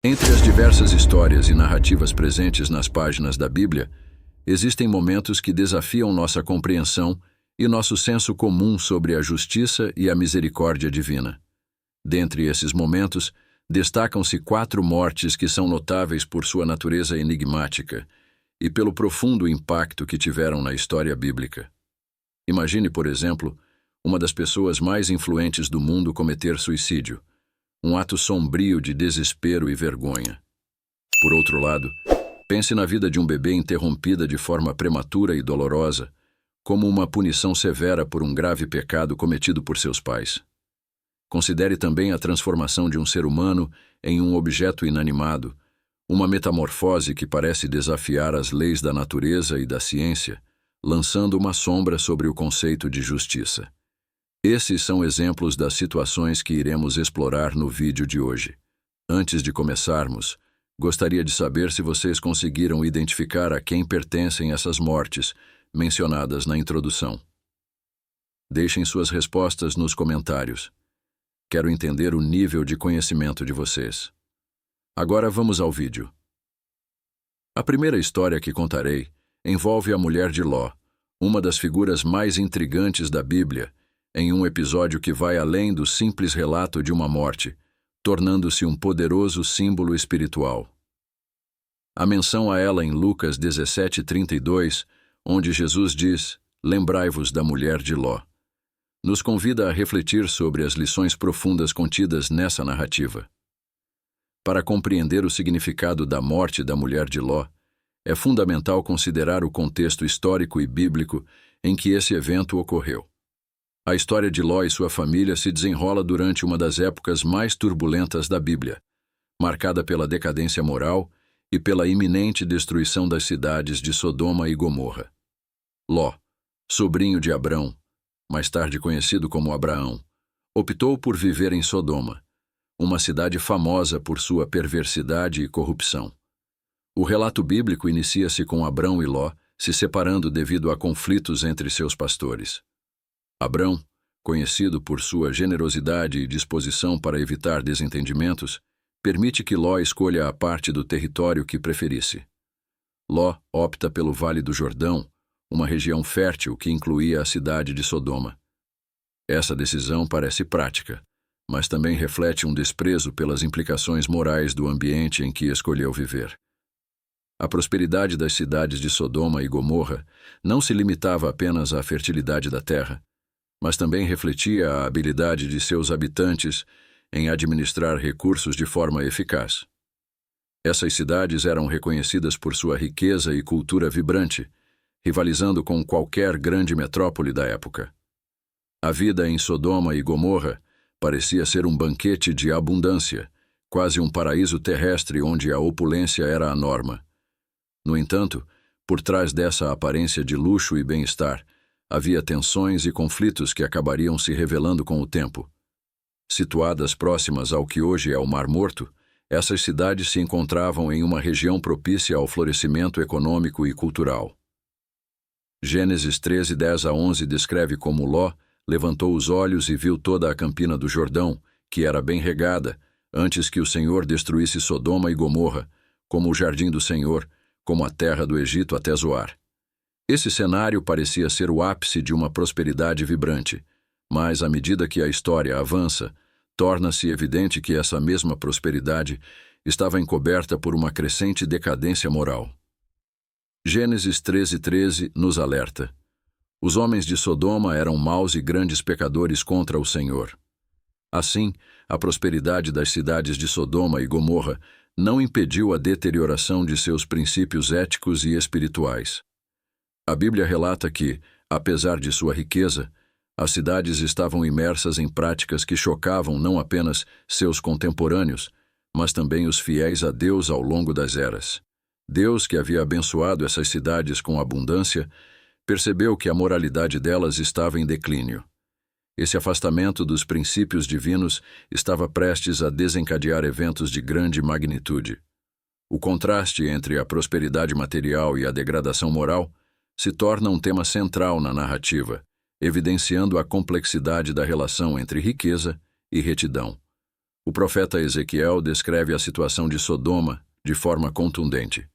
Entre as diversas histórias e narrativas presentes nas páginas da Bíblia, existem momentos que desafiam nossa compreensão e nosso senso comum sobre a justiça e a misericórdia divina. Dentre esses momentos, destacam-se 4 mortes que são notáveis por sua natureza enigmática e pelo profundo impacto que tiveram na história bíblica. Imagine, por exemplo, uma das pessoas mais influentes do mundo cometer suicídio, um ato sombrio de desespero e vergonha. Por outro lado, pense na vida de um bebê interrompida de forma prematura e dolorosa, como uma punição severa por um grave pecado cometido por seus pais. Considere também a transformação de um ser humano em um objeto inanimado, uma metamorfose que parece desafiar as leis da natureza e da ciência, lançando uma sombra sobre o conceito de justiça. Esses são exemplos das situações que iremos explorar no vídeo de hoje. Antes de começarmos, gostaria de saber se vocês conseguiram identificar a quem pertencem essas mortes mencionadas na introdução. Deixem suas respostas nos comentários. Quero entender o nível de conhecimento de vocês. Agora vamos ao vídeo. A primeira história que contarei envolve a mulher de Ló, uma das figuras mais intrigantes da Bíblia, em um episódio que vai além do simples relato de uma morte, tornando-se um poderoso símbolo espiritual. A menção a ela em Lucas 17:32, onde Jesus diz: "Lembrai-vos da mulher de Ló", nos convida a refletir sobre as lições profundas contidas nessa narrativa. Para compreender o significado da morte da mulher de Ló, é fundamental considerar o contexto histórico e bíblico em que esse evento ocorreu. A história de Ló e sua família se desenrola durante uma das épocas mais turbulentas da Bíblia, marcada pela decadência moral e pela iminente destruição das cidades de Sodoma e Gomorra. Ló, sobrinho de Abrão, mais tarde conhecido como Abraão, optou por viver em Sodoma, uma cidade famosa por sua perversidade e corrupção. O relato bíblico inicia-se com Abrão e Ló se separando devido a conflitos entre seus pastores. Abrão, conhecido por sua generosidade e disposição para evitar desentendimentos, permite que Ló escolha a parte do território que preferisse. Ló opta pelo Vale do Jordão, uma região fértil que incluía a cidade de Sodoma. Essa decisão parece prática, mas também reflete um desprezo pelas implicações morais do ambiente em que escolheu viver. A prosperidade das cidades de Sodoma e Gomorra não se limitava apenas à fertilidade da terra, mas também refletia a habilidade de seus habitantes em administrar recursos de forma eficaz. Essas cidades eram reconhecidas por sua riqueza e cultura vibrante, rivalizando com qualquer grande metrópole da época. A vida em Sodoma e Gomorra parecia ser um banquete de abundância, quase um paraíso terrestre onde a opulência era a norma. No entanto, por trás dessa aparência de luxo e bem-estar, havia tensões e conflitos que acabariam se revelando com o tempo. Situadas próximas ao que hoje é o Mar Morto, essas cidades se encontravam em uma região propícia ao florescimento econômico e cultural. Gênesis 13:10-11 descreve como Ló levantou os olhos e viu toda a campina do Jordão, que era bem regada, antes que o Senhor destruísse Sodoma e Gomorra, como o jardim do Senhor, como a terra do Egito até Zoar. Esse cenário parecia ser o ápice de uma prosperidade vibrante, mas à medida que a história avança, torna-se evidente que essa mesma prosperidade estava encoberta por uma crescente decadência moral. Gênesis 13:13 nos alerta: os homens de Sodoma eram maus e grandes pecadores contra o Senhor. Assim, a prosperidade das cidades de Sodoma e Gomorra não impediu a deterioração de seus princípios éticos e espirituais. A Bíblia relata que, apesar de sua riqueza, as cidades estavam imersas em práticas que chocavam não apenas seus contemporâneos, mas também os fiéis a Deus ao longo das eras. Deus, que havia abençoado essas cidades com abundância, percebeu que a moralidade delas estava em declínio. Esse afastamento dos princípios divinos estava prestes a desencadear eventos de grande magnitude. O contraste entre a prosperidade material e a degradação moral se torna um tema central na narrativa, evidenciando a complexidade da relação entre riqueza e retidão. O profeta Ezequiel descreve a situação de Sodoma de forma contundente.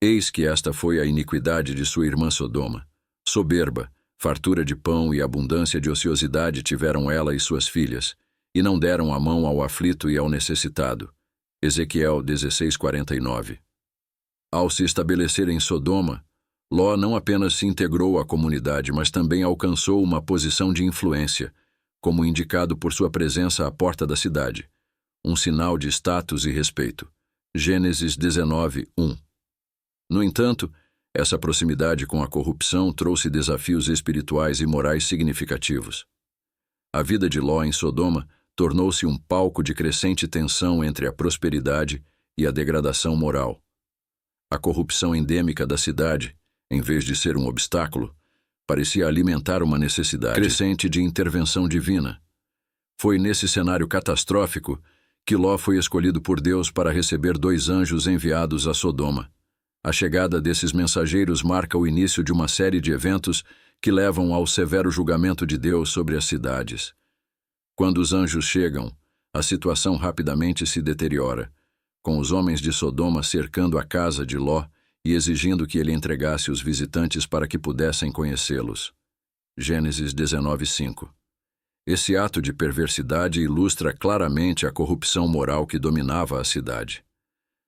Eis que esta foi a iniquidade de sua irmã Sodoma. Soberba, fartura de pão e abundância de ociosidade tiveram ela e suas filhas, e não deram a mão ao aflito e ao necessitado. Ezequiel 16:49. Ao se estabelecer em Sodoma, Ló não apenas se integrou à comunidade, mas também alcançou uma posição de influência, como indicado por sua presença à porta da cidade, um sinal de status e respeito. Gênesis 19:1. No entanto, essa proximidade com a corrupção trouxe desafios espirituais e morais significativos. A vida de Ló em Sodoma tornou-se um palco de crescente tensão entre a prosperidade e a degradação moral. A corrupção endêmica da cidade, em vez de ser um obstáculo, parecia alimentar uma necessidade crescente de intervenção divina. Foi nesse cenário catastrófico que Ló foi escolhido por Deus para receber 2 anjos enviados a Sodoma. A chegada desses mensageiros marca o início de uma série de eventos que levam ao severo julgamento de Deus sobre as cidades. Quando os anjos chegam, a situação rapidamente se deteriora, com os homens de Sodoma cercando a casa de Ló e exigindo que ele entregasse os visitantes para que pudessem conhecê-los. Gênesis 19:5. Esse ato de perversidade ilustra claramente a corrupção moral que dominava a cidade.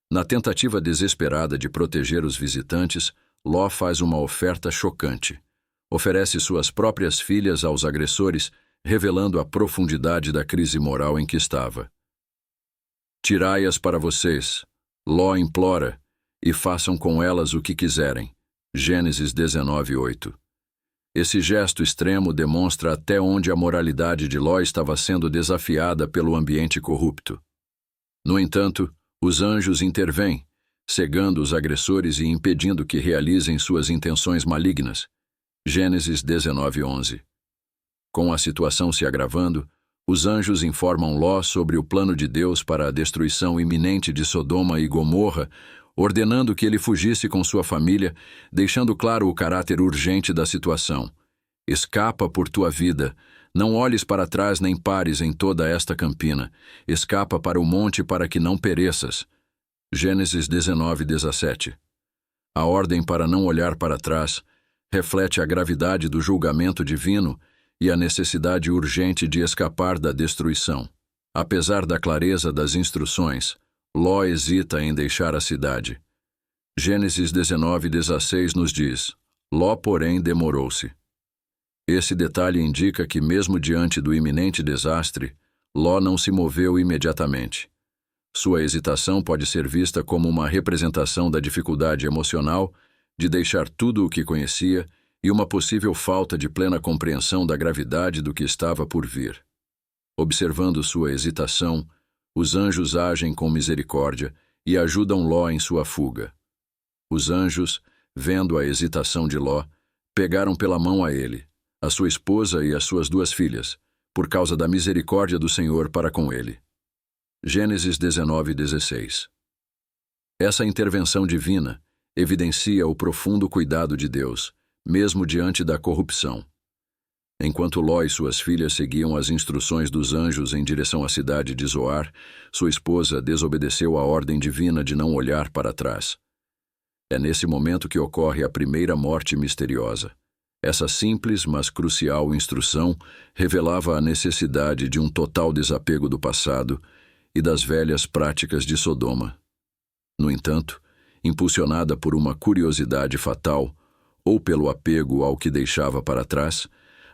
Na tentativa desesperada de proteger os visitantes, Ló faz uma oferta chocante. Oferece suas próprias filhas aos agressores, revelando a profundidade da crise moral em que estava. Tirai-as para vocês, Ló implora, e façam com elas o que quiserem. Gênesis 19:8. Esse gesto extremo demonstra até onde a moralidade de Ló estava sendo desafiada pelo ambiente corrupto. No entanto, os anjos intervêm, cegando os agressores e impedindo que realizem suas intenções malignas. Gênesis 19:11. Com a situação se agravando, os anjos informam Ló sobre o plano de Deus para a destruição iminente de Sodoma e Gomorra, ordenando que ele fugisse com sua família, deixando claro o caráter urgente da situação. Escapa por tua vida, não olhes para trás nem pares em toda esta campina, escapa para o monte para que não pereças. Gênesis 19:17. A ordem para não olhar para trás reflete a gravidade do julgamento divino e a necessidade urgente de escapar da destruição. Apesar da clareza das instruções, Ló hesita em deixar a cidade. Gênesis 19:16 nos diz: Ló, porém, demorou-se. Esse detalhe indica que, mesmo diante do iminente desastre, Ló não se moveu imediatamente. Sua hesitação pode ser vista como uma representação da dificuldade emocional de deixar tudo o que conhecia e uma possível falta de plena compreensão da gravidade do que estava por vir. Observando sua hesitação, os anjos agem com misericórdia e ajudam Ló em sua fuga. Os anjos, vendo a hesitação de Ló, pegaram pela mão a ele, a sua esposa e as suas 2 filhas, por causa da misericórdia do Senhor para com ele. Gênesis 19:16. Essa intervenção divina evidencia o profundo cuidado de Deus, mesmo diante da corrupção. Enquanto Ló e suas filhas seguiam as instruções dos anjos em direção à cidade de Zoar, sua esposa desobedeceu a ordem divina de não olhar para trás. É nesse momento que ocorre a primeira morte misteriosa. Essa simples, mas crucial instrução revelava a necessidade de um total desapego do passado e das velhas práticas de Sodoma. No entanto, impulsionada por uma curiosidade fatal, ou pelo apego ao que deixava para trás,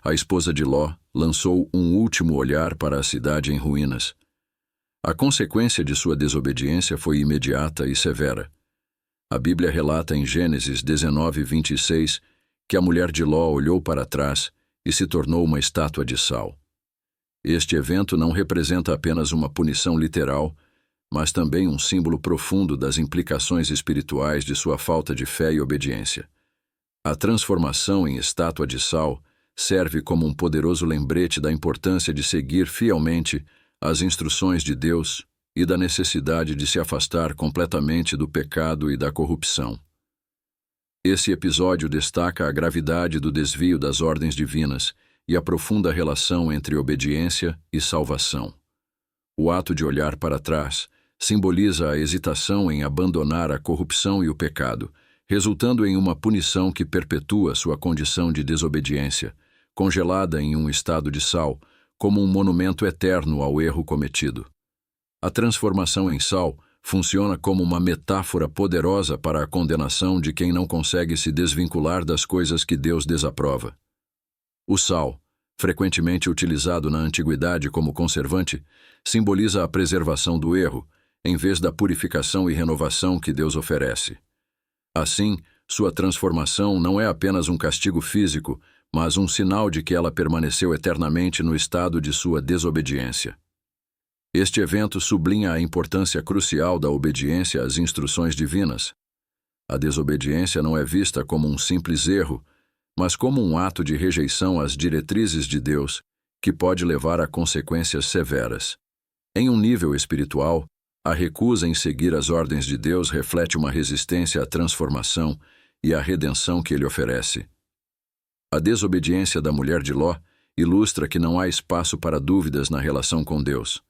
a esposa de Ló lançou um último olhar para a cidade em ruínas. A consequência de sua desobediência foi imediata e severa. A Bíblia relata em Gênesis 19:26 que a mulher de Ló olhou para trás e se tornou uma estátua de sal. Este evento não representa apenas uma punição literal, mas também um símbolo profundo das implicações espirituais de sua falta de fé e obediência. A transformação em estátua de sal serve como um poderoso lembrete da importância de seguir fielmente as instruções de Deus e da necessidade de se afastar completamente do pecado e da corrupção. Esse episódio destaca a gravidade do desvio das ordens divinas e a profunda relação entre obediência e salvação. O ato de olhar para trás simboliza a hesitação em abandonar a corrupção e o pecado, resultando em uma punição que perpetua sua condição de desobediência, congelada em um estado de sal, como um monumento eterno ao erro cometido. A transformação em sal funciona como uma metáfora poderosa para a condenação de quem não consegue se desvincular das coisas que Deus desaprova. O sal, frequentemente utilizado na antiguidade como conservante, simboliza a preservação do erro, em vez da purificação e renovação que Deus oferece. Assim, sua transformação não é apenas um castigo físico, mas um sinal de que ela permaneceu eternamente no estado de sua desobediência. Este evento sublinha a importância crucial da obediência às instruções divinas. A desobediência não é vista como um simples erro, mas como um ato de rejeição às diretrizes de Deus, que pode levar a consequências severas. Em um nível espiritual, a recusa em seguir as ordens de Deus reflete uma resistência à transformação e à redenção que ele oferece. A desobediência da mulher de Ló ilustra que não há espaço para dúvidas na relação com Deus.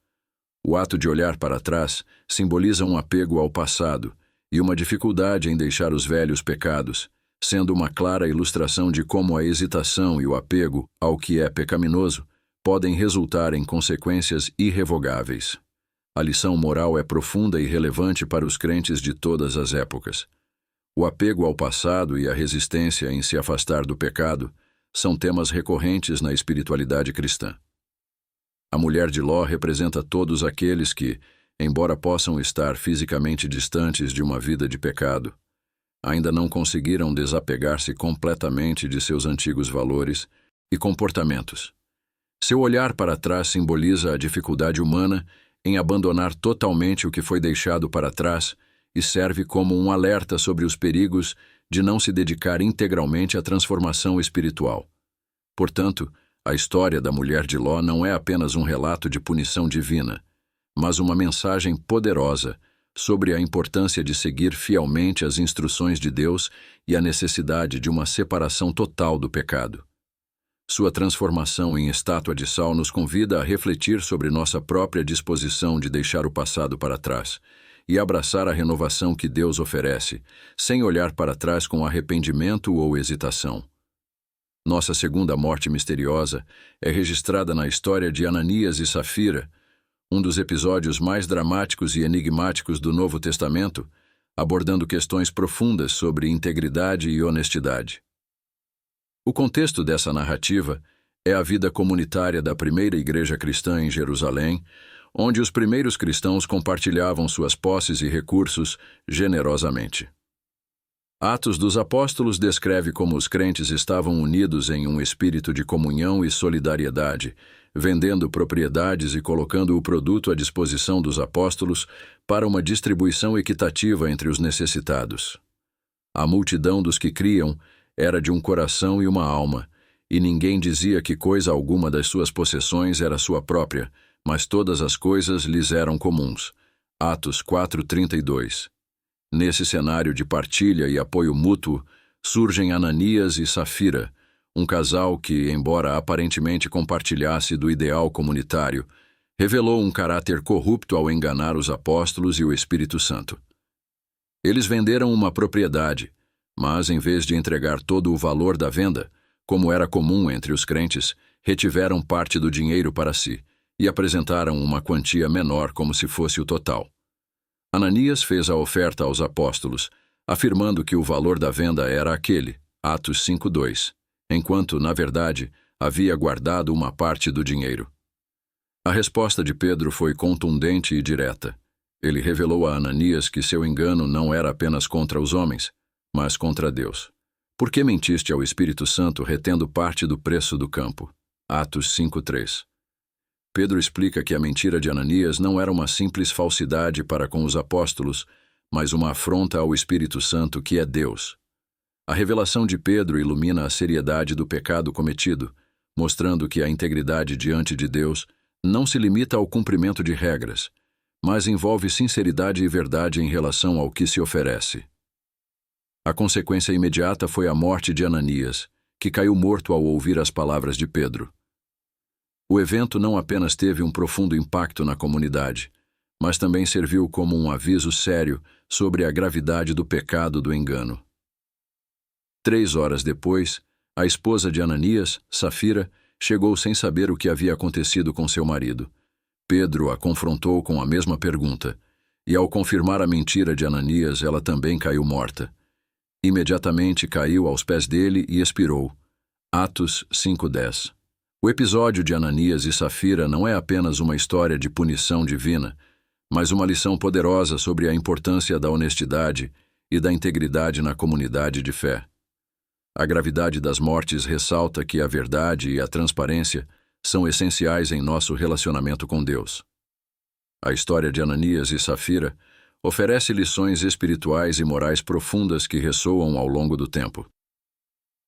O ato de olhar para trás simboliza um apego ao passado e uma dificuldade em deixar os velhos pecados, sendo uma clara ilustração de como a hesitação e o apego ao que é pecaminoso podem resultar em consequências irrevogáveis. A lição moral é profunda e relevante para os crentes de todas as épocas. O apego ao passado e a resistência em se afastar do pecado são temas recorrentes na espiritualidade cristã. A mulher de Ló representa todos aqueles que, embora possam estar fisicamente distantes de uma vida de pecado, ainda não conseguiram desapegar-se completamente de seus antigos valores e comportamentos. Seu olhar para trás simboliza a dificuldade humana em abandonar totalmente o que foi deixado para trás e serve como um alerta sobre os perigos de não se dedicar integralmente à transformação espiritual. Portanto, a história da mulher de Ló não é apenas um relato de punição divina, mas uma mensagem poderosa sobre a importância de seguir fielmente as instruções de Deus e a necessidade de uma separação total do pecado. Sua transformação em estátua de sal nos convida a refletir sobre nossa própria disposição de deixar o passado para trás e abraçar a renovação que Deus oferece, sem olhar para trás com arrependimento ou hesitação. Nossa segunda morte misteriosa é registrada na história de Ananias e Safira, um dos episódios mais dramáticos e enigmáticos do Novo Testamento, abordando questões profundas sobre integridade e honestidade. O contexto dessa narrativa é a vida comunitária da primeira igreja cristã em Jerusalém, onde os primeiros cristãos compartilhavam suas posses e recursos generosamente. Atos dos Apóstolos descreve como os crentes estavam unidos em um espírito de comunhão e solidariedade, vendendo propriedades e colocando o produto à disposição dos apóstolos para uma distribuição equitativa entre os necessitados. A multidão dos que criam era de um coração e uma alma, e ninguém dizia que coisa alguma das suas possessões era sua própria, mas todas as coisas lhes eram comuns. Atos 4:32. Nesse cenário de partilha e apoio mútuo, surgem Ananias e Safira, um casal que, embora aparentemente compartilhasse do ideal comunitário, revelou um caráter corrupto ao enganar os apóstolos e o Espírito Santo. Eles venderam uma propriedade, mas, em vez de entregar todo o valor da venda, como era comum entre os crentes, retiveram parte do dinheiro para si e apresentaram uma quantia menor como se fosse o total. Ananias fez a oferta aos apóstolos, afirmando que o valor da venda era aquele, Atos 5:2, enquanto, na verdade, havia guardado uma parte do dinheiro. A resposta de Pedro foi contundente e direta. Ele revelou a Ananias que seu engano não era apenas contra os homens, mas contra Deus. Por que mentiste ao Espírito Santo retendo parte do preço do campo? Atos 5:3. Pedro explica que a mentira de Ananias não era uma simples falsidade para com os apóstolos, mas uma afronta ao Espírito Santo, que é Deus. A revelação de Pedro ilumina a seriedade do pecado cometido, mostrando que a integridade diante de Deus não se limita ao cumprimento de regras, mas envolve sinceridade e verdade em relação ao que se oferece. A consequência imediata foi a morte de Ananias, que caiu morto ao ouvir as palavras de Pedro. O evento não apenas teve um profundo impacto na comunidade, mas também serviu como um aviso sério sobre a gravidade do pecado do engano. 3 horas depois, a esposa de Ananias, Safira, chegou sem saber o que havia acontecido com seu marido. Pedro a confrontou com a mesma pergunta, e ao confirmar a mentira de Ananias, ela também caiu morta. Imediatamente caiu aos pés dele e expirou. Atos 5:10. O episódio de Ananias e Safira não é apenas uma história de punição divina, mas uma lição poderosa sobre a importância da honestidade e da integridade na comunidade de fé. A gravidade das mortes ressalta que a verdade e a transparência são essenciais em nosso relacionamento com Deus. A história de Ananias e Safira oferece lições espirituais e morais profundas que ressoam ao longo do tempo.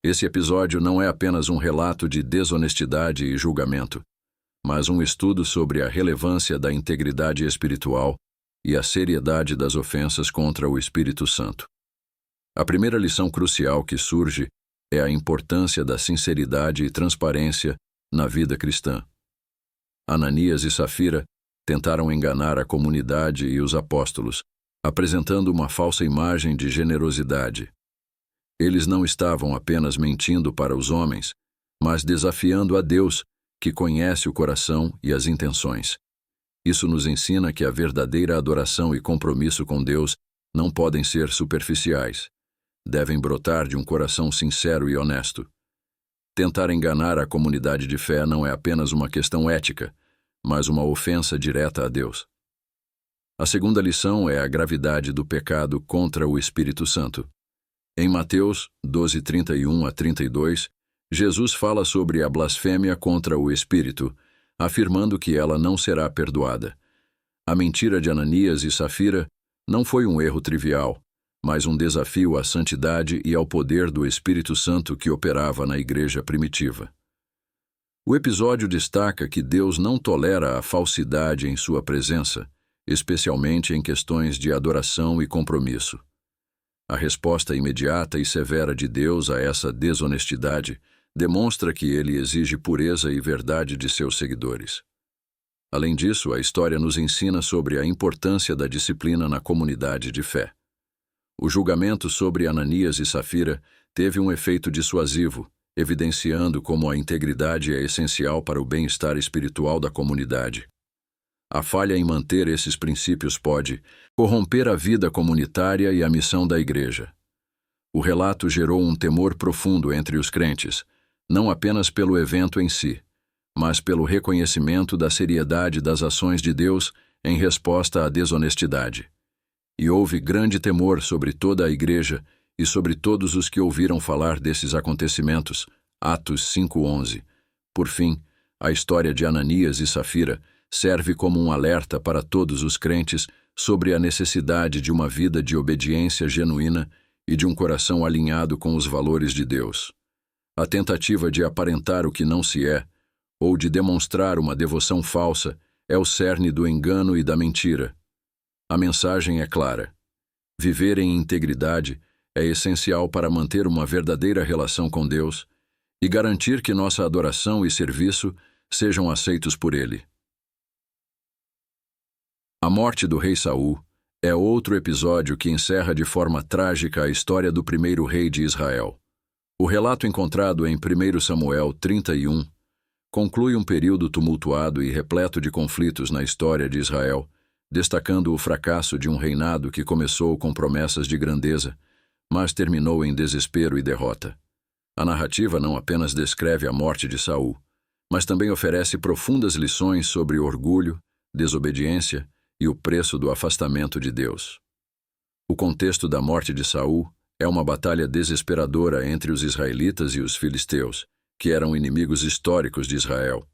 Esse episódio não é apenas um relato de desonestidade e julgamento, mas um estudo sobre a relevância da integridade espiritual e a seriedade das ofensas contra o Espírito Santo. A primeira lição crucial que surge é a importância da sinceridade e transparência na vida cristã. Ananias e Safira tentaram enganar a comunidade e os apóstolos, apresentando uma falsa imagem de generosidade. Eles não estavam apenas mentindo para os homens, mas desafiando a Deus, que conhece o coração e as intenções. Isso nos ensina que a verdadeira adoração e compromisso com Deus não podem ser superficiais. Devem brotar de um coração sincero e honesto. Tentar enganar a comunidade de fé não é apenas uma questão ética, mas uma ofensa direta a Deus. A segunda lição é a gravidade do pecado contra o Espírito Santo. Em Mateus 12:31-32, Jesus fala sobre a blasfêmia contra o Espírito, afirmando que ela não será perdoada. A mentira de Ananias e Safira não foi um erro trivial, mas um desafio à santidade e ao poder do Espírito Santo que operava na igreja primitiva. O episódio destaca que Deus não tolera a falsidade em sua presença, especialmente em questões de adoração e compromisso. A resposta imediata e severa de Deus a essa desonestidade demonstra que ele exige pureza e verdade de seus seguidores. Além disso, a história nos ensina sobre a importância da disciplina na comunidade de fé. O julgamento sobre Ananias e Safira teve um efeito dissuasivo, evidenciando como a integridade é essencial para o bem-estar espiritual da comunidade. A falha em manter esses princípios pode corromper a vida comunitária e a missão da igreja. O relato gerou um temor profundo entre os crentes, não apenas pelo evento em si, mas pelo reconhecimento da seriedade das ações de Deus em resposta à desonestidade. E houve grande temor sobre toda a igreja e sobre todos os que ouviram falar desses acontecimentos. Atos 5:11. Por fim, a história de Ananias e Safira serve como um alerta para todos os crentes sobre a necessidade de uma vida de obediência genuína e de um coração alinhado com os valores de Deus. A tentativa de aparentar o que não se é, ou de demonstrar uma devoção falsa, é o cerne do engano e da mentira. A mensagem é clara. Viver em integridade é essencial para manter uma verdadeira relação com Deus e garantir que nossa adoração e serviço sejam aceitos por Ele. A morte do rei Saul é outro episódio que encerra de forma trágica a história do primeiro rei de Israel. O relato encontrado em 1 Samuel 31 conclui um período tumultuado e repleto de conflitos na história de Israel, destacando o fracasso de um reinado que começou com promessas de grandeza, mas terminou em desespero e derrota. A narrativa não apenas descreve a morte de Saul, mas também oferece profundas lições sobre orgulho, desobediência e o preço do afastamento de Deus. O contexto da morte de Saul é uma batalha desesperadora entre os israelitas e os filisteus, que eram inimigos históricos de Israel.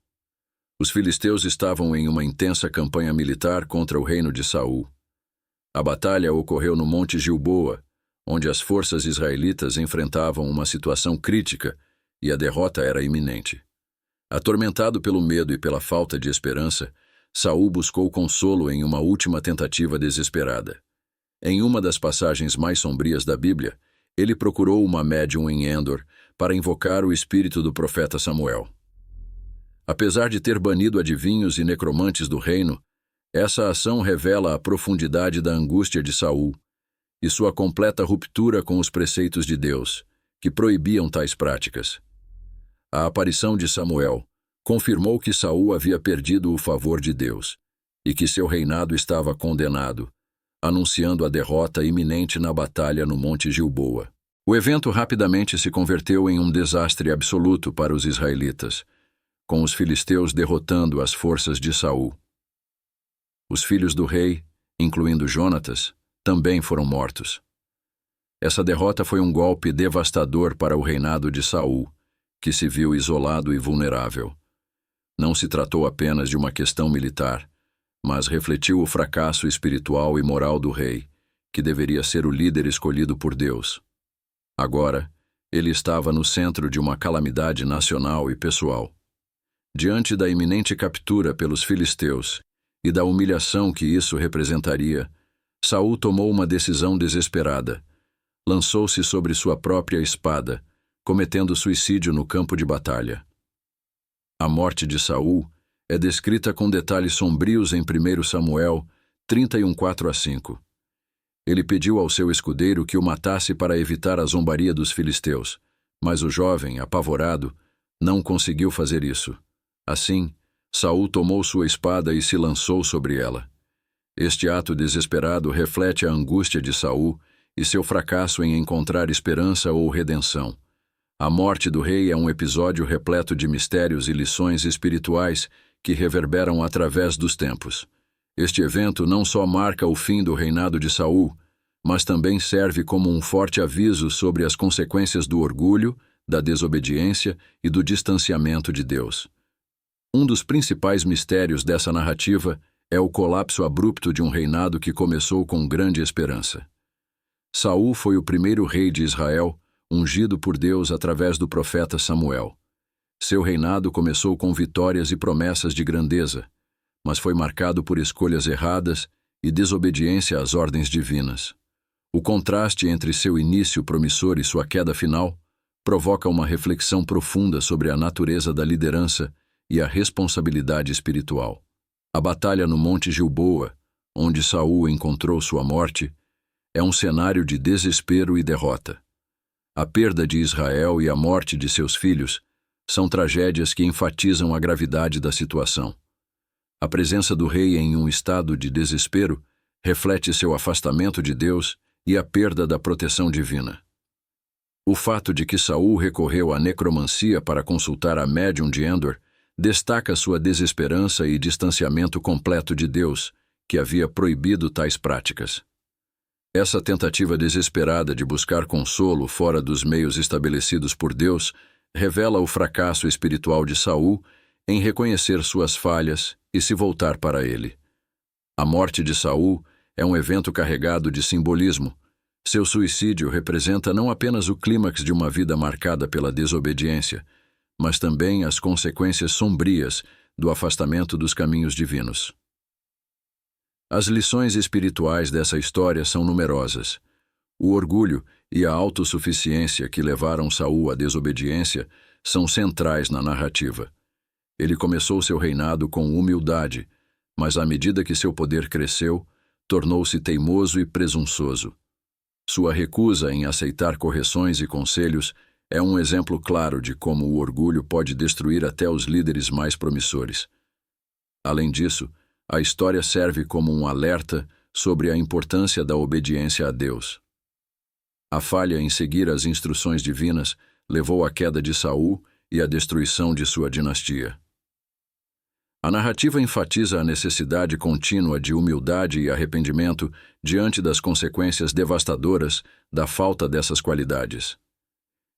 Os filisteus estavam em uma intensa campanha militar contra o reino de Saul. A batalha ocorreu no Monte Gilboa, onde as forças israelitas enfrentavam uma situação crítica e a derrota era iminente. Atormentado pelo medo e pela falta de esperança, Saul buscou consolo em uma última tentativa desesperada. Em uma das passagens mais sombrias da Bíblia, ele procurou uma médium em Endor para invocar o espírito do profeta Samuel. Apesar de ter banido adivinhos e necromantes do reino, essa ação revela a profundidade da angústia de Saul e sua completa ruptura com os preceitos de Deus, que proibiam tais práticas. A aparição de Samuel confirmou que Saul havia perdido o favor de Deus e que seu reinado estava condenado, anunciando a derrota iminente na batalha no Monte Gilboa. O evento rapidamente se converteu em um desastre absoluto para os israelitas, com os filisteus derrotando as forças de Saul. Os filhos do rei, incluindo Jonatas, também foram mortos. Essa derrota foi um golpe devastador para o reinado de Saul, que se viu isolado e vulnerável. Não se tratou apenas de uma questão militar, mas refletiu o fracasso espiritual e moral do rei, que deveria ser o líder escolhido por Deus. Agora, ele estava no centro de uma calamidade nacional e pessoal. Diante da iminente captura pelos filisteus e da humilhação que isso representaria, Saul tomou uma decisão desesperada. Lançou-se sobre sua própria espada, cometendo suicídio no campo de batalha. A morte de Saul é descrita com detalhes sombrios em 1 Samuel 31:4-5. Ele pediu ao seu escudeiro que o matasse para evitar a zombaria dos filisteus, mas o jovem, apavorado, não conseguiu fazer isso. Assim, Saul tomou sua espada e se lançou sobre ela. Este ato desesperado reflete a angústia de Saul e seu fracasso em encontrar esperança ou redenção. A morte do rei é um episódio repleto de mistérios e lições espirituais que reverberam através dos tempos. Este evento não só marca o fim do reinado de Saul, mas também serve como um forte aviso sobre as consequências do orgulho, da desobediência e do distanciamento de Deus. Um dos principais mistérios dessa narrativa é o colapso abrupto de um reinado que começou com grande esperança. Saul foi o primeiro rei de Israel, ungido por Deus através do profeta Samuel. Seu reinado começou com vitórias e promessas de grandeza, mas foi marcado por escolhas erradas e desobediência às ordens divinas. O contraste entre seu início promissor e sua queda final provoca uma reflexão profunda sobre a natureza da liderança e a responsabilidade espiritual. A batalha no Monte Gilboa, onde Saul encontrou sua morte, é um cenário de desespero e derrota. A perda de Israel e a morte de seus filhos são tragédias que enfatizam a gravidade da situação. A presença do rei em um estado de desespero reflete seu afastamento de Deus e a perda da proteção divina. O fato de que Saul recorreu à necromancia para consultar a médium de Endor destaca sua desesperança e distanciamento completo de Deus, que havia proibido tais práticas. Essa tentativa desesperada de buscar consolo fora dos meios estabelecidos por Deus revela o fracasso espiritual de Saul em reconhecer suas falhas e se voltar para ele. A morte de Saul é um evento carregado de simbolismo. Seu suicídio representa não apenas o clímax de uma vida marcada pela desobediência, mas também as consequências sombrias do afastamento dos caminhos divinos. As lições espirituais dessa história são numerosas. O orgulho e a autossuficiência que levaram Saul à desobediência são centrais na narrativa. Ele começou seu reinado com humildade, mas à medida que seu poder cresceu, tornou-se teimoso e presunçoso. Sua recusa em aceitar correções e conselhos é um exemplo claro de como o orgulho pode destruir até os líderes mais promissores. Além disso, a história serve como um alerta sobre a importância da obediência a Deus. A falha em seguir as instruções divinas levou à queda de Saul e à destruição de sua dinastia. A narrativa enfatiza a necessidade contínua de humildade e arrependimento diante das consequências devastadoras da falta dessas qualidades.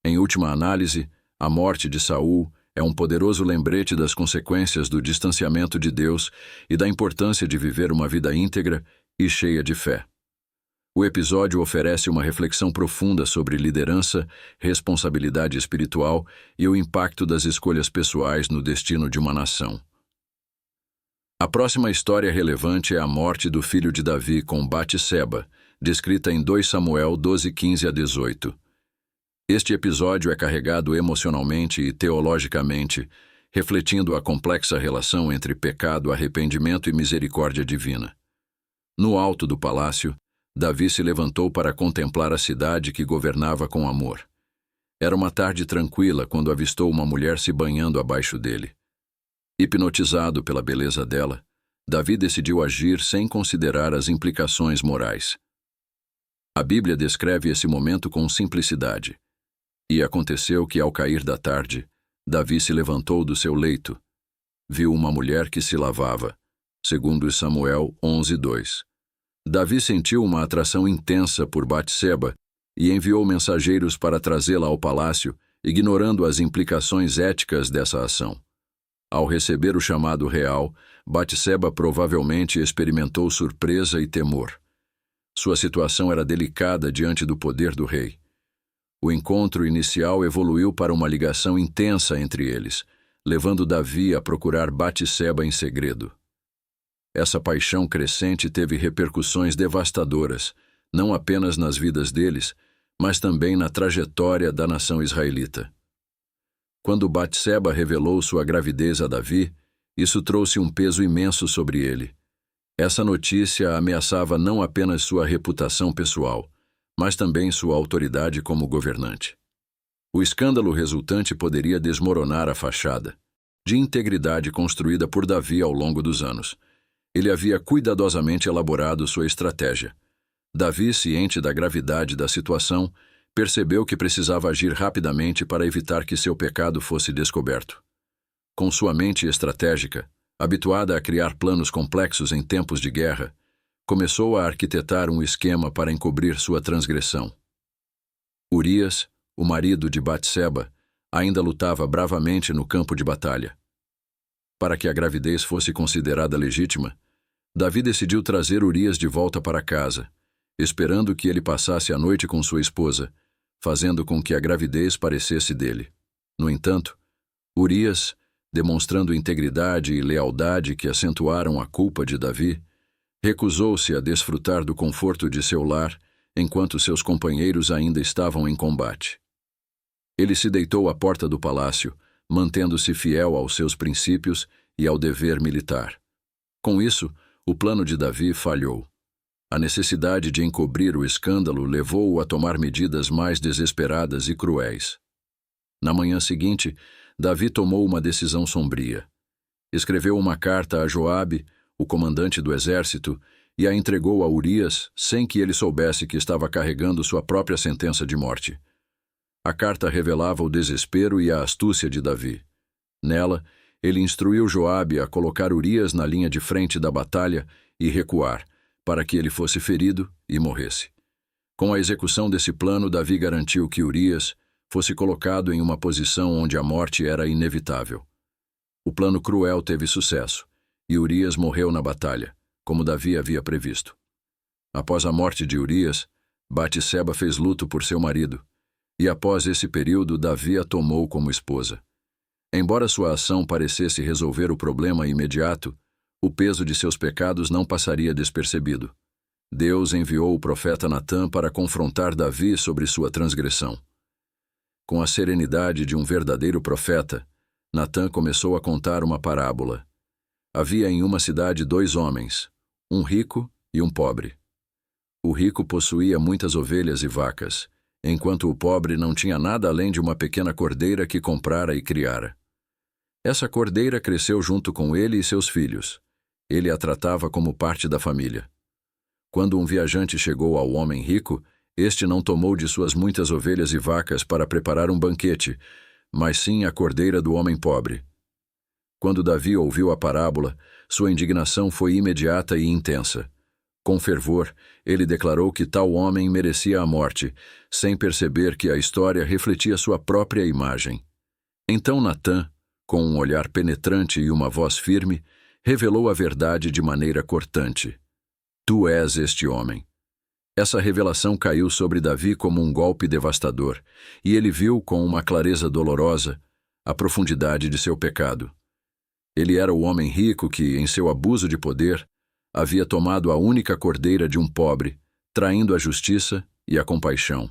Em última análise, a morte de Saul é um poderoso lembrete das consequências do distanciamento de Deus e da importância de viver uma vida íntegra e cheia de fé. O episódio oferece uma reflexão profunda sobre liderança, responsabilidade espiritual e o impacto das escolhas pessoais no destino de uma nação. A próxima história relevante é a morte do filho de Davi com Batseba, descrita em 2 Samuel 12:15-18. Este episódio é carregado emocionalmente e teologicamente, refletindo a complexa relação entre pecado, arrependimento e misericórdia divina. No alto do palácio, Davi se levantou para contemplar a cidade que governava com amor. Era uma tarde tranquila quando avistou uma mulher se banhando abaixo dele. Hipnotizado pela beleza dela, Davi decidiu agir sem considerar as implicações morais. A Bíblia descreve esse momento com simplicidade. E aconteceu que, ao cair da tarde, Davi se levantou do seu leito. Viu uma mulher que se lavava, segundo Samuel 11:2. Davi sentiu uma atração intensa por Batseba e enviou mensageiros para trazê-la ao palácio, ignorando as implicações éticas dessa ação. Ao receber o chamado real, Batseba provavelmente experimentou surpresa e temor. Sua situação era delicada diante do poder do rei. O encontro inicial evoluiu para uma ligação intensa entre eles, levando Davi a procurar Batseba em segredo. Essa paixão crescente teve repercussões devastadoras, não apenas nas vidas deles, mas também na trajetória da nação israelita. Quando Batseba revelou sua gravidez a Davi, isso trouxe um peso imenso sobre ele. Essa notícia ameaçava não apenas sua reputação pessoal, mas também sua autoridade como governante. O escândalo resultante poderia desmoronar a fachada de integridade construída por Davi ao longo dos anos. Ele havia cuidadosamente elaborado sua estratégia. Davi, ciente da gravidade da situação, percebeu que precisava agir rapidamente para evitar que seu pecado fosse descoberto. Com sua mente estratégica, habituada a criar planos complexos em tempos de guerra, começou a arquitetar um esquema para encobrir sua transgressão. Urias, o marido de Batseba, ainda lutava bravamente no campo de batalha. Para que a gravidez fosse considerada legítima, Davi decidiu trazer Urias de volta para casa, esperando que ele passasse a noite com sua esposa, fazendo com que a gravidez parecesse dele. No entanto, Urias, demonstrando integridade e lealdade que acentuaram a culpa de Davi, recusou-se a desfrutar do conforto de seu lar enquanto seus companheiros ainda estavam em combate. Ele se deitou à porta do palácio, mantendo-se fiel aos seus princípios e ao dever militar. Com isso, o plano de Davi falhou. A necessidade de encobrir o escândalo levou-o a tomar medidas mais desesperadas e cruéis. Na manhã seguinte, Davi tomou uma decisão sombria. Escreveu uma carta a Joabe, o comandante do exército, e a entregou a Urias sem que ele soubesse que estava carregando sua própria sentença de morte. A carta revelava o desespero e a astúcia de Davi. Nela, ele instruiu Joabe a colocar Urias na linha de frente da batalha e recuar, para que ele fosse ferido e morresse. Com a execução desse plano, Davi garantiu que Urias fosse colocado em uma posição onde a morte era inevitável. O plano cruel teve sucesso, e Urias morreu na batalha, como Davi havia previsto. Após a morte de Urias, Batseba fez luto por seu marido, e após esse período Davi a tomou como esposa. Embora sua ação parecesse resolver o problema imediato, o peso de seus pecados não passaria despercebido. Deus enviou o profeta Natã para confrontar Davi sobre sua transgressão. Com a serenidade de um verdadeiro profeta, Natã começou a contar uma parábola. Havia em uma cidade 2 homens, um rico e um pobre. O rico possuía muitas ovelhas e vacas, enquanto o pobre não tinha nada além de uma pequena cordeira que comprara e criara. Essa cordeira cresceu junto com ele e seus filhos. Ele a tratava como parte da família. Quando um viajante chegou ao homem rico, este não tomou de suas muitas ovelhas e vacas para preparar um banquete, mas sim a cordeira do homem pobre. Quando Davi ouviu a parábola, sua indignação foi imediata e intensa. Com fervor, ele declarou que tal homem merecia a morte, sem perceber que a história refletia sua própria imagem. Então Natã, com um olhar penetrante e uma voz firme, revelou a verdade de maneira cortante. Tu és este homem. Essa revelação caiu sobre Davi como um golpe devastador, e ele viu com uma clareza dolorosa a profundidade de seu pecado. Ele era o homem rico que, em seu abuso de poder, havia tomado a única cordeira de um pobre, traindo a justiça e a compaixão.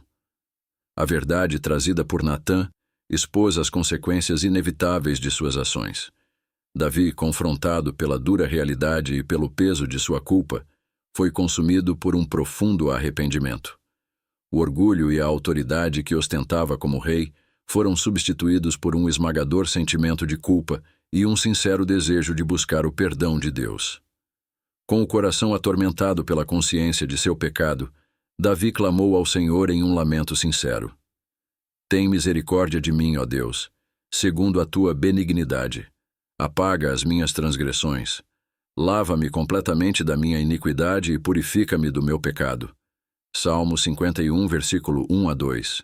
A verdade trazida por Natã expôs as consequências inevitáveis de suas ações. Davi, confrontado pela dura realidade e pelo peso de sua culpa, foi consumido por um profundo arrependimento. O orgulho e a autoridade que ostentava como rei foram substituídos por um esmagador sentimento de culpa e um sincero desejo de buscar o perdão de Deus. Com o coração atormentado pela consciência de seu pecado, Davi clamou ao Senhor em um lamento sincero. Tem misericórdia de mim, ó Deus, segundo a tua benignidade. Apaga as minhas transgressões. Lava-me completamente da minha iniquidade e purifica-me do meu pecado. Salmo 51, versículo 1 a 2.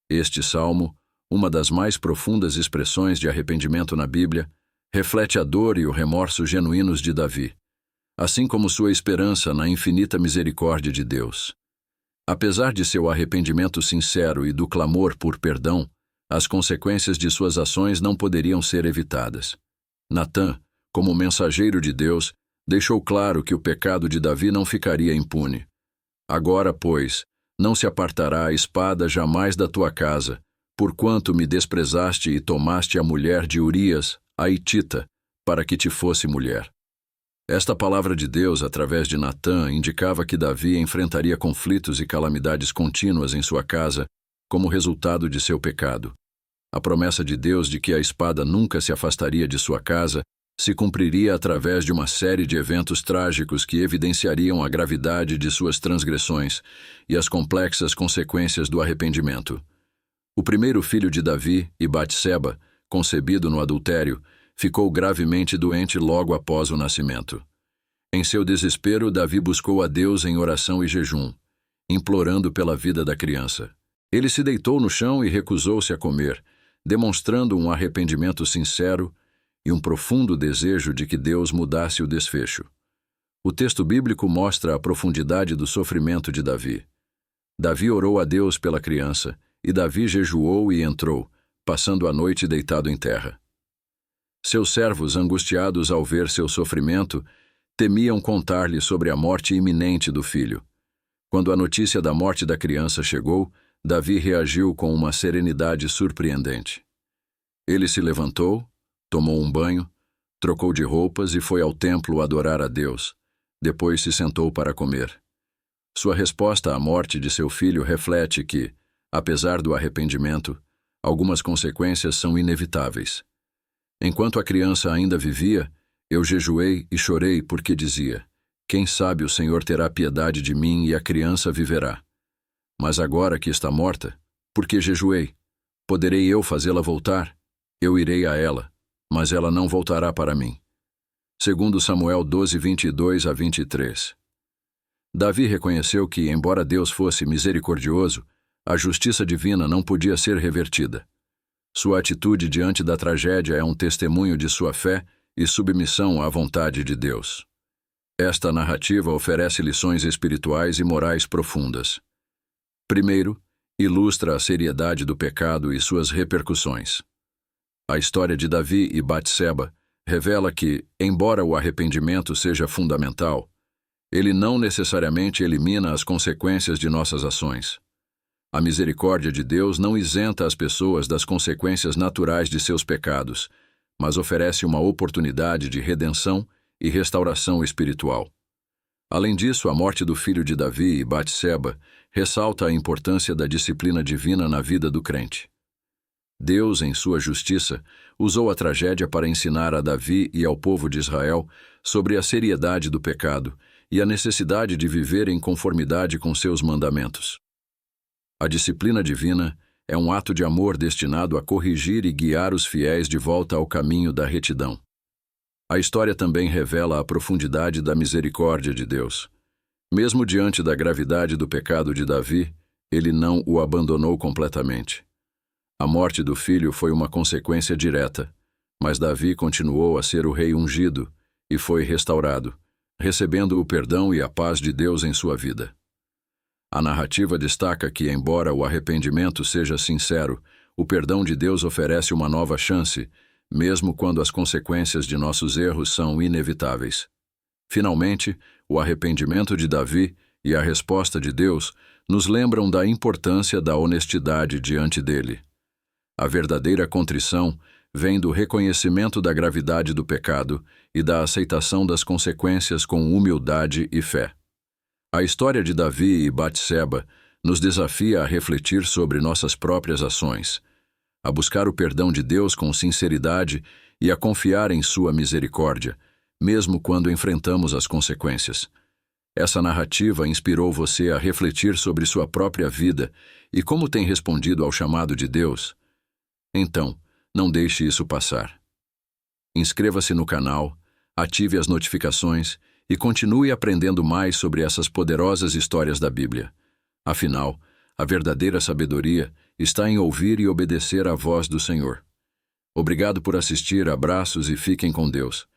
Este salmo, uma das mais profundas expressões de arrependimento na Bíblia, reflete a dor e o remorso genuínos de Davi, assim como sua esperança na infinita misericórdia de Deus. Apesar de seu arrependimento sincero e do clamor por perdão, as consequências de suas ações não poderiam ser evitadas. Natã, como mensageiro de Deus, deixou claro que o pecado de Davi não ficaria impune. Agora, pois, não se apartará a espada jamais da tua casa, porquanto me desprezaste e tomaste a mulher de Urias, a hitita, para que te fosse mulher. Esta palavra de Deus, através de Natã, indicava que Davi enfrentaria conflitos e calamidades contínuas em sua casa como resultado de seu pecado. A promessa de Deus de que a espada nunca se afastaria de sua casa se cumpriria através de uma série de eventos trágicos que evidenciariam a gravidade de suas transgressões e as complexas consequências do arrependimento. O primeiro filho de Davi, e Batseba, concebido no adultério, ficou gravemente doente logo após o nascimento. Em seu desespero, Davi buscou a Deus em oração e jejum, implorando pela vida da criança. Ele se deitou no chão e recusou-se a comer, demonstrando um arrependimento sincero e um profundo desejo de que Deus mudasse o desfecho. O texto bíblico mostra a profundidade do sofrimento de Davi. Davi orou a Deus pela criança, e Davi jejuou e entrou, passando a noite deitado em terra. Seus servos, angustiados ao ver seu sofrimento, temiam contar-lhe sobre a morte iminente do filho. Quando a notícia da morte da criança chegou, Davi reagiu com uma serenidade surpreendente. Ele se levantou, tomou um banho, trocou de roupas e foi ao templo adorar a Deus. Depois se sentou para comer. Sua resposta à morte de seu filho reflete que, apesar do arrependimento, algumas consequências são inevitáveis. Enquanto a criança ainda vivia, eu jejuei e chorei porque dizia: quem sabe o Senhor terá piedade de mim e a criança viverá. Mas agora que está morta, por que jejuei? Poderei eu fazê-la voltar? Eu irei a ela, mas ela não voltará para mim. Segundo Samuel 12, 22 a 23. Davi reconheceu que, embora Deus fosse misericordioso, a justiça divina não podia ser revertida. Sua atitude diante da tragédia é um testemunho de sua fé e submissão à vontade de Deus. Esta narrativa oferece lições espirituais e morais profundas. Primeiro, ilustra a seriedade do pecado e suas repercussões. A história de Davi e Batseba revela que, embora o arrependimento seja fundamental, ele não necessariamente elimina as consequências de nossas ações. A misericórdia de Deus não isenta as pessoas das consequências naturais de seus pecados, mas oferece uma oportunidade de redenção e restauração espiritual. Além disso, a morte do filho de Davi e Batseba ressalta a importância da disciplina divina na vida do crente. Deus, em sua justiça, usou a tragédia para ensinar a Davi e ao povo de Israel sobre a seriedade do pecado e a necessidade de viver em conformidade com seus mandamentos. A disciplina divina é um ato de amor destinado a corrigir e guiar os fiéis de volta ao caminho da retidão. A história também revela a profundidade da misericórdia de Deus. Mesmo diante da gravidade do pecado de Davi, ele não o abandonou completamente. A morte do filho foi uma consequência direta, mas Davi continuou a ser o rei ungido e foi restaurado, recebendo o perdão e a paz de Deus em sua vida. A narrativa destaca que, embora o arrependimento seja sincero, o perdão de Deus oferece uma nova chance, mesmo quando as consequências de nossos erros são inevitáveis. Finalmente, o arrependimento de Davi e a resposta de Deus nos lembram da importância da honestidade diante dele. A verdadeira contrição vem do reconhecimento da gravidade do pecado e da aceitação das consequências com humildade e fé. A história de Davi e Batseba nos desafia a refletir sobre nossas próprias ações, a buscar o perdão de Deus com sinceridade e a confiar em sua misericórdia, mesmo quando enfrentamos as consequências. Essa narrativa inspirou você a refletir sobre sua própria vida e como tem respondido ao chamado de Deus? Então, não deixe isso passar. Inscreva-se no canal, ative as notificações e continue aprendendo mais sobre essas poderosas histórias da Bíblia. Afinal, a verdadeira sabedoria está em ouvir e obedecer à voz do Senhor. Obrigado por assistir, abraços e fiquem com Deus.